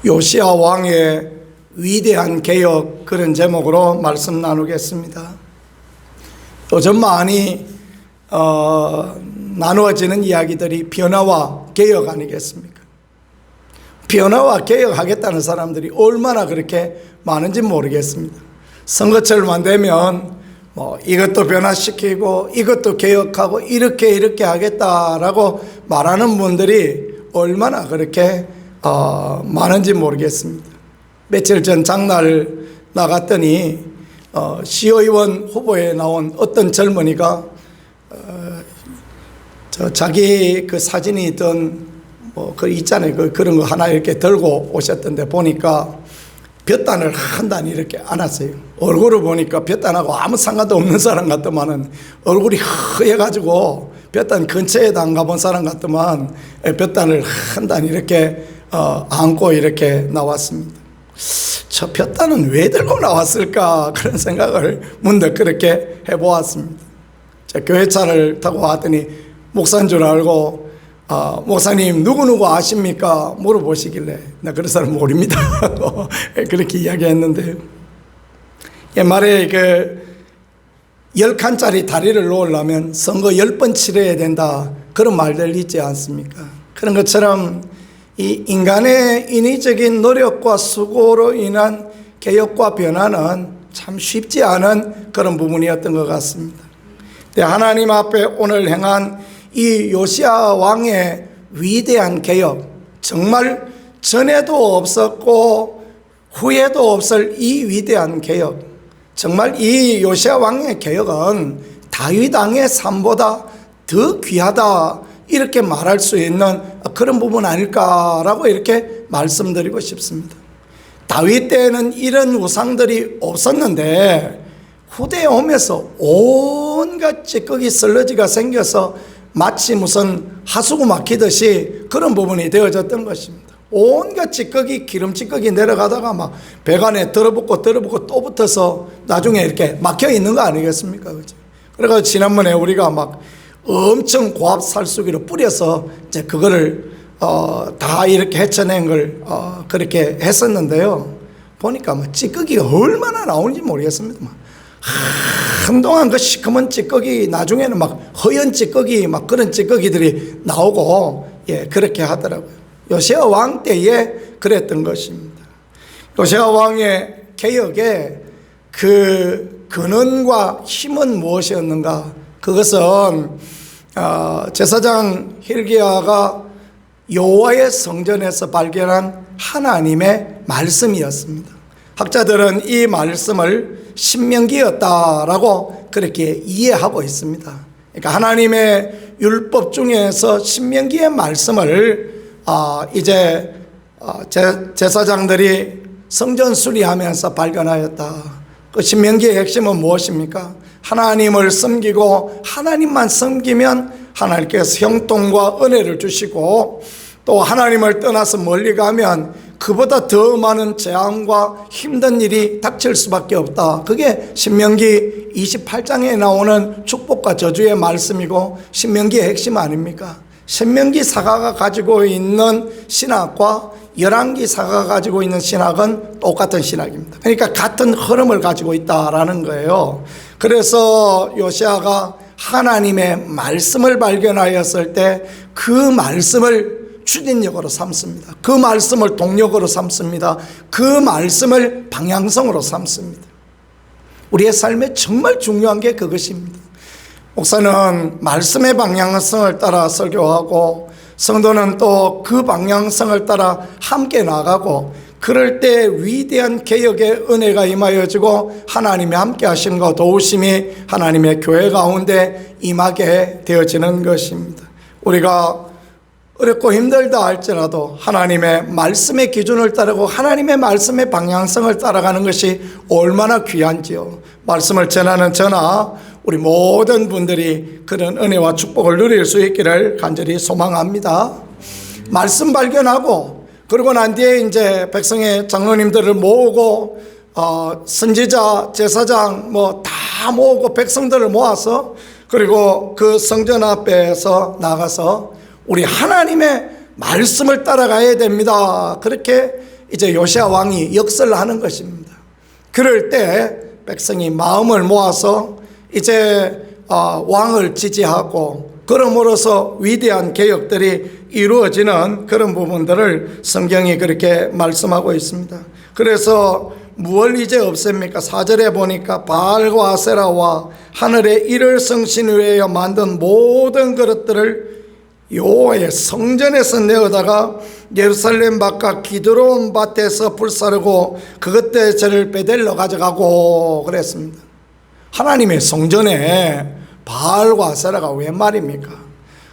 요시야 왕의 위대한 개혁, 그런 제목으로 말씀 나누겠습니다. 요즘 많이 나누어지는 이야기들이 변화와 개혁 아니겠습니까? 변화와 개혁하겠다는 사람들이 얼마나 그렇게 많은지 모르겠습니다. 선거철만 되면 이것도 변화시키고 이것도 개혁하고 이렇게 하겠다라고 말하는 분들이 얼마나 그렇게 많은지 모르겠습니다. 며칠 전 장날 나갔더니 시의원 후보에 나온 어떤 젊은이가 자기 그 사진이 있던 그 있잖아요. 그런 거 하나 이렇게 들고 오셨던데 보니까 볕단을 한 단 이렇게 안았어요. 얼굴을 보니까 볕단하고 아무 상관도 없는 사람 같더만은 얼굴이 허해가지고 볕단 근처에도 안 가본 사람 같더만 볕단을 한 단 이렇게 안고 이렇게 나왔습니다. 저 볕단은 왜 들고 나왔을까 그런 생각을 문득 그렇게 해보았습니다. 제 교회차를 타고 왔더니 목사인 줄 알고 목사님 누구누구 아십니까? 물어보시길래 나 그런 사람 모릅니다 그렇게 이야기했는데요. 옛말에 10칸짜리 다리를 놓으려면 선거 10번 치러야 된다, 그런 말들 있지 않습니까? 그런 것처럼 이 인간의 인위적인 노력과 수고로 인한 개혁과 변화는 참 쉽지 않은 그런 부분이었던 것 같습니다. 하나님 앞에 오늘 행한 이 요시야 왕의 위대한 개혁, 정말 전에도 없었고 후에도 없을 이 위대한 개혁, 정말 이 요시야 왕의 개혁은 다윗 왕의 삶보다 더 귀하다, 이렇게 말할 수 있는 그런 부분 아닐까라고 이렇게 말씀드리고 싶습니다. 다윗 때에는 이런 우상들이 없었는데 후대에 오면서 온갖 찌꺼기 설러지가 생겨서 마치 무슨 하수구 막히듯이 그런 부분이 되어졌던 것입니다. 온갖 찌꺼기, 기름 찌꺼기 내려가다가 막 배관에 들어붙고 또 붙어서 나중에 이렇게 막혀 있는 거 아니겠습니까? 그죠? 그래서 지난번에 우리가 막 엄청 고압 살수기로 뿌려서 이제 그거를 다 이렇게 헤쳐낸 걸 그렇게 했었는데요. 보니까 뭐 찌꺼기가 얼마나 나오는지 모르겠습니다. 한동안 그 시커먼 찌꺼기, 나중에는 막 허연 찌꺼기, 막 그런 찌꺼기들이 나오고, 그렇게 하더라고요. 요시야 왕 때에 그랬던 것입니다. 요시야 왕의 개혁의 그 근원과 힘은 무엇이었는가? 그것은 제사장 hilki야가 여호와의 성전에서 발견한 하나님의 말씀이었습니다. 학자들은 이 말씀을 신명기였다라고 그렇게 이해하고 있습니다. 그러니까 하나님의 율법 중에서 신명기의 말씀을 이제 제사장들이 성전 수리하면서 발견하였다. 그 신명기의 핵심은 무엇입니까? 하나님을 섬기고 하나님만 섬기면 하나님께서 형통과 은혜를 주시고, 또 하나님을 떠나서 멀리 가면 그보다 더 많은 재앙과 힘든 일이 닥칠 수밖에 없다. 그게 신명기 28장에 나오는 축복과 저주의 말씀이고 신명기의 핵심 아닙니까? 신명기 사가가 가지고 있는 신학과 열왕기 사가가 가지고 있는 신학은 똑같은 신학입니다. 그러니까 같은 흐름을 가지고 있다라는 거예요. 그래서 요시야가 하나님의 말씀을 발견하였을 때 그 말씀을 추진력으로 삼습니다. 그 말씀을 동력으로 삼습니다. 그 말씀을 방향성으로 삼습니다. 우리의 삶에 정말 중요한 게 그것입니다. 목사는 말씀의 방향성을 따라 설교하고, 성도는 또 그 방향성을 따라 함께 나가고, 그럴 때 위대한 개혁의 은혜가 임하여지고 하나님이 함께 하심과 도우심이 하나님의 교회 가운데 임하게 되어지는 것입니다. 우리가 어렵고 힘들다 할지라도 하나님의 말씀의 기준을 따르고 하나님의 말씀의 방향성을 따라가는 것이 얼마나 귀한지요. 말씀을 전하는 저나 우리 모든 분들이 그런 은혜와 축복을 누릴 수 있기를 간절히 소망합니다. 말씀 발견하고, 그러고 난 뒤에 이제 백성의 장로님들을 모으고 선지자, 제사장 다 모으고 백성들을 모아서, 그리고 그 성전 앞에서 나가서 우리 하나님의 말씀을 따라가야 됩니다. 그렇게 이제 요시야 왕이 역설을 하는 것입니다. 그럴 때 백성이 마음을 모아서 이제 왕을 지지하고 그럼으로써 위대한 개혁들이 이루어지는 그런 부분들을 성경이 그렇게 말씀하고 있습니다. 그래서 무엇을 이제 없앱니까? 4절에 보니까 바알과 아세라와 하늘의 이를 성신 위하여 만든 모든 그릇들을 여호와의 성전에서 내어다가 예루살렘 바깥 기드론 밭에서 불사르고 그것들의 죄를 베델로 가져가고 그랬습니다. 하나님의 성전에 바알과 아세라가 웬 말입니까?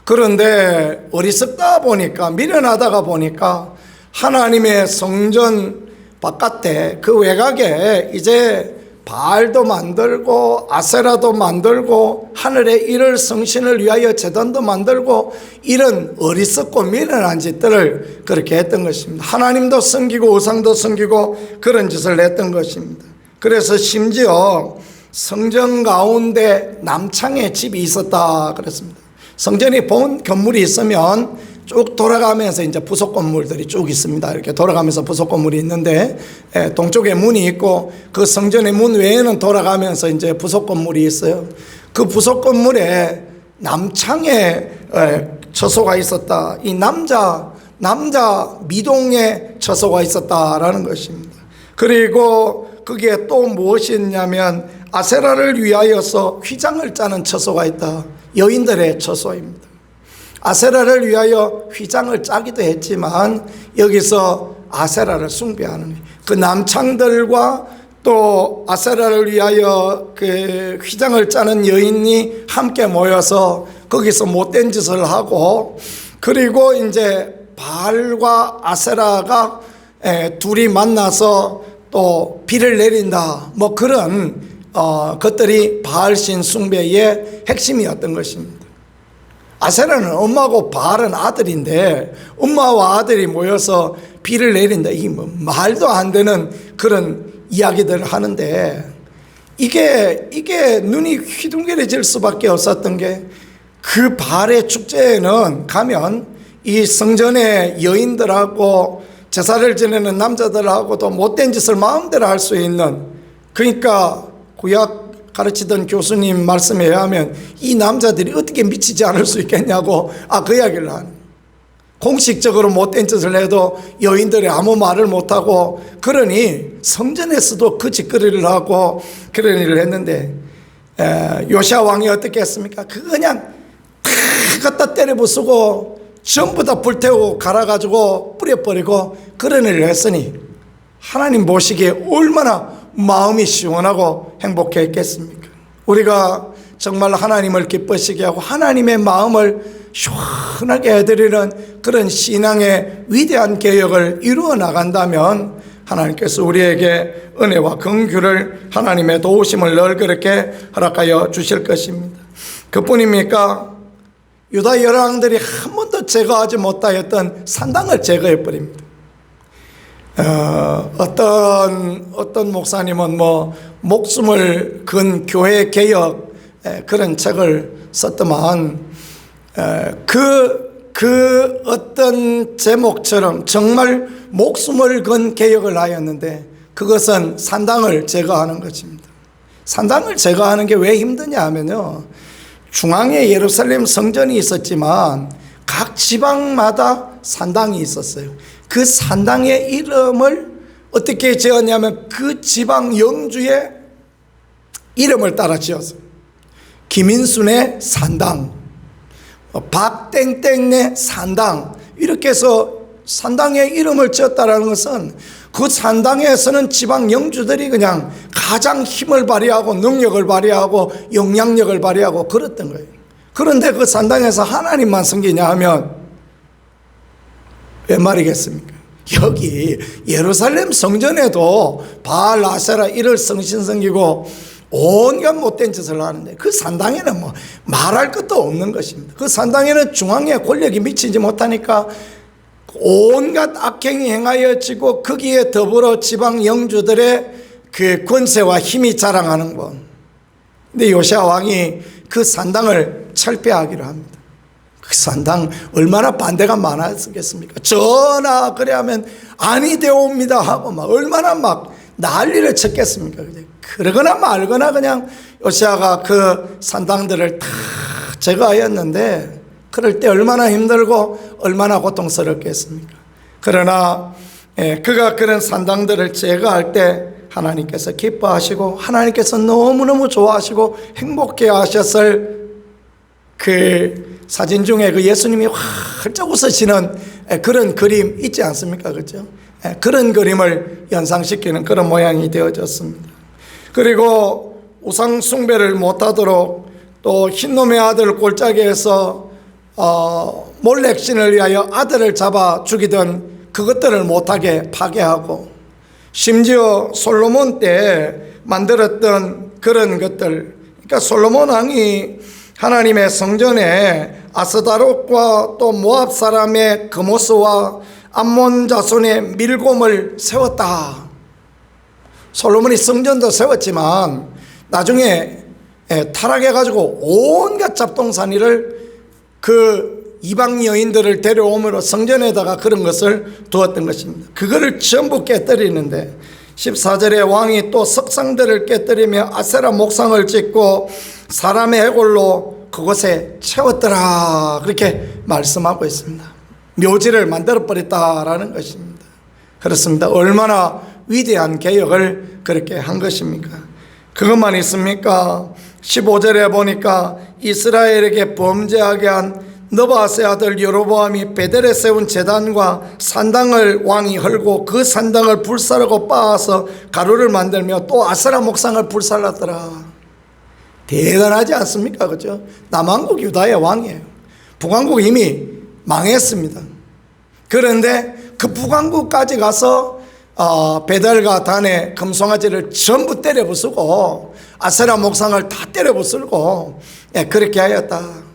그런데 어리석다 보니까, 미련하다가 보니까 하나님의 성전 바깥에 그 외곽에 이제 바알도 만들고 아세라도 만들고 하늘의 이를 성신을 위하여 제단도 만들고 이런 어리석고 미련한 짓들을 그렇게 했던 것입니다. 하나님도 섬기고 우상도 섬기고 그런 짓을 했던 것입니다. 그래서 심지어 성전 가운데 남창에 집이 있었다 그랬습니다. 성전이 본 건물이 있으면 쭉 돌아가면서 이제 부속 건물들이 쭉 있습니다. 이렇게 돌아가면서 부속 건물이 있는데 동쪽에 문이 있고 그 성전의 문 외에는 돌아가면서 이제 부속 건물이 있어요. 그 부속 건물에 남창에 처소가 있었다. 이 남자 미동에 처소가 있었다라는 것입니다. 그리고 거기에 또 무엇이 있냐면 아세라를 위하여서 휘장을 짜는 처소가 있다. 여인들의 처소입니다. 아세라를 위하여 휘장을 짜기도 했지만 여기서 아세라를 숭배하는 그 남창들과 또 아세라를 위하여 그 휘장을 짜는 여인이 함께 모여서 거기서 못된 짓을 하고, 그리고 이제 바알과 아세라가 둘이 만나서 또 비를 내린다, 뭐 그런 것들이 바알신 숭배의 핵심이었던 것입니다. 아세라는 엄마고 바알은 아들인데 엄마와 아들이 모여서 비를 내린다, 이게 뭐 말도 안 되는 그런 이야기들을 하는데, 이게 눈이 휘둥그레질 수밖에 없었던 게, 그 바알의 축제에는 가면 이 성전의 여인들하고 제사를 지내는 남자들하고도 못된 짓을 마음대로 할 수 있는, 그러니까 구약 가르치던 교수님 말씀에 의하면 이 남자들이 어떻게 미치지 않을 수 있겠냐고 그 이야기를 하는, 공식적으로 못된 짓을 해도 여인들이 아무 말을 못하고, 그러니 성전에서도 그 짓거리를 하고 그런 일을 했는데, 요시야 왕이 어떻게 했습니까? 그냥 갖다 때려 부수고 전부 다 불태우고 갈아가지고 뿌려버리고 그런 일을 했으니 하나님 보시기에 얼마나 마음이 시원하고 행복했겠습니까? 우리가 정말 하나님을 기쁘시게 하고 하나님의 마음을 시원하게 해드리는 그런 신앙의 위대한 개혁을 이루어 나간다면 하나님께서 우리에게 은혜와 긍휼을, 하나님의 도우심을 늘 그렇게 허락하여 주실 것입니다. 그뿐입니까? 유다 열왕들이 한 번도 제거하지 못하였던 산당을 제거해 버립니다. 어떤 목사님은 뭐 목숨을 건 교회 개혁 그런 책을 썼더만, 그 어떤 제목처럼 정말 목숨을 건 개혁을 하였는데 그것은 산당을 제거하는 것입니다. 산당을 제거하는 게 왜 힘드냐 하면요, 중앙에 예루살렘 성전이 있었지만 각 지방마다 산당이 있었어요. 그 산당의 이름을 어떻게 지었냐면 그 지방 영주의 이름을 따라 지었어요. 김인순의 산당, 박땡땡네 산당, 이렇게 해서 산당의 이름을 지었다는 것은 그 산당에서는 지방 영주들이 그냥 가장 힘을 발휘하고 능력을 발휘하고 영향력을 발휘하고 그랬던 거예요. 그런데 그 산당에서 하나님만 섬기냐 하면 왜 말이겠습니까? 여기 예루살렘 성전에도 바알, 아세라 이를 성신 섬기고 온갖 못된 짓을 하는데 그 산당에는 뭐 말할 것도 없는 것입니다. 그 산당에는 중앙에 권력이 미치지 못하니까 온갖 악행이 행하여지고 거기에 더불어 지방 영주들의 그 권세와 힘이 자랑하는 것. 근데 요시야 왕이 그 산당을 철폐하기로 합니다. 그 산당 얼마나 반대가 많았겠습니까? 전하 그래 하면 아니 되옵니다 하고 막 얼마나 막 난리를 쳤겠습니까? 그러거나 말거나 그냥 요시아가 그 산당들을 다 제거하였는데 그럴 때 얼마나 힘들고 얼마나 고통스럽겠습니까? 그러나 그가 그런 산당들을 제거할 때 하나님께서 기뻐하시고 하나님께서 너무너무 좋아하시고 행복해 하셨을 그 사진 중에 그 예수님이 활짝 웃으시는 그런 그림 있지 않습니까? 그렇죠? 그런 그림을 연상시키는 그런 모양이 되어졌습니다. 그리고 우상 숭배를 못하도록 또 흰놈의 아들 골짜기에서 몰렉신을 위하여 아들을 잡아 죽이던 그것들을 못하게 파괴하고 심지어 솔로몬 때 만들었던 그런 것들, 그러니까 솔로몬 왕이 하나님의 성전에 아스다롯과 또 모압 사람의 그모스와 암몬 자손의 밀곰을 세웠다. 솔로몬이 성전도 세웠지만 나중에 타락해가지고 온갖 잡동사니를 그 이방 여인들을 데려오므로 성전에다가 그런 것을 두었던 것입니다. 그거를 전부 깨뜨리는데 14절에 왕이 또 석상들을 깨뜨리며 아세라 목상을 짓고 사람의 해골로 그곳에 채웠더라, 그렇게 말씀하고 있습니다. 묘지를 만들어버렸다라는 것입니다. 그렇습니다. 얼마나 위대한 개혁을 그렇게 한 것입니까? 그것만 있습니까? 15절에 보니까 이스라엘에게 범죄하게 한 느바스의 아들 여로보암이 베델에 세운 제단과 산당을 왕이 헐고 그 산당을 불사르고 빻아서 가루를 만들며 또 아세라 목상을 불살랐더라. 대단하지 않습니까? 그죠? 남왕국 유다의 왕이에요. 북왕국 이미 망했습니다. 그런데 그 북왕국까지 가서 베델과 단의 금송아지를 전부 때려 부수고 아세라 목상을 다 때려 부수고 그렇게 하였다.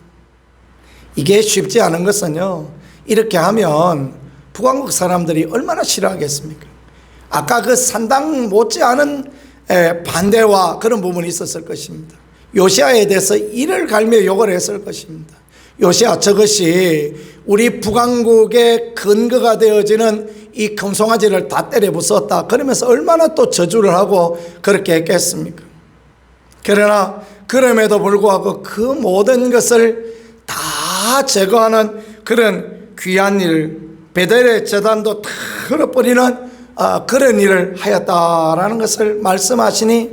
이게 쉽지 않은 것은요, 이렇게 하면 북왕국 사람들이 얼마나 싫어하겠습니까? 아까 그 산당 못지않은 반대와 그런 부분이 있었을 것입니다. 요시아에 대해서 이를 갈며 욕을 했을 것입니다. 요시아, 저것이 우리 북왕국의 근거가 되어지는 이 금송아지를 다 때려 부쉈다, 그러면서 얼마나 또 저주를 하고 그렇게 했겠습니까? 그러나 그럼에도 불구하고 그 모든 것을 다 제거하는 그런 귀한 일, 베델의 제단도 다 흘러버리는 그런 일을 하였다라는 것을 말씀하시니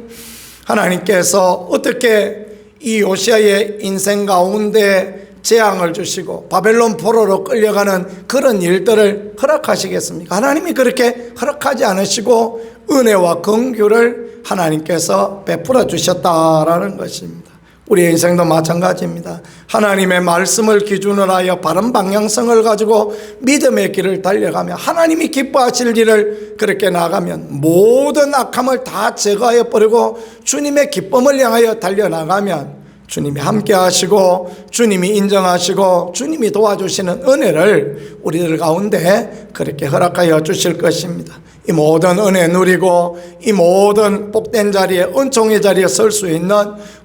하나님께서 어떻게 이 요시아의 인생 가운데 재앙을 주시고 바벨론 포로로 끌려가는 그런 일들을 허락하시겠습니까? 하나님이 그렇게 허락하지 않으시고 은혜와 긍휼을 하나님께서 베풀어 주셨다라는 것입니다. 우리의 인생도 마찬가지입니다. 하나님의 말씀을 기준으로 하여 바른 방향성을 가지고 믿음의 길을 달려가며 하나님이 기뻐하실 일을 그렇게 나가면 모든 악함을 다 제거하여 버리고 주님의 기쁨을 향하여 달려나가면 주님이 함께 하시고 주님이 인정하시고 주님이 도와주시는 은혜를 우리들 가운데 그렇게 허락하여 주실 것입니다. 이 모든 은혜 누리고 이 모든 복된 자리에, 은총의 자리에 설 수 있는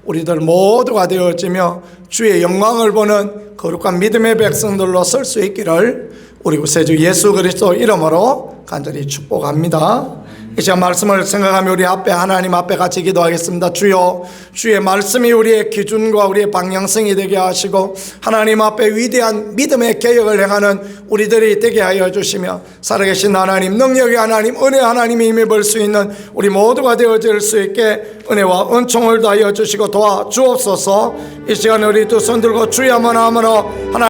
우리들 모두가 되어지며 주의 영광을 보는 거룩한 믿음의 백성들로 설 수 있기를 우리 구세주 예수 그리스도 이름으로 간절히 축복합니다. 이 시간 말씀을 생각하며 우리 앞에, 하나님 앞에 같이 기도하겠습니다. 주여, 주의 말씀이 우리의 기준과 우리의 방향성이 되게 하시고 하나님 앞에 위대한 믿음의 개혁을 행하는 우리들이 되게 하여 주시며 살아계신 하나님, 능력의 하나님, 은혜 하나님이 힘입을 수 있는 우리 모두가 되어질 수 있게 은혜와 은총을 다하여 주시고 도와주옵소서. 이 시간에 우리 두 손 들고 주여 한번 하므로 하나님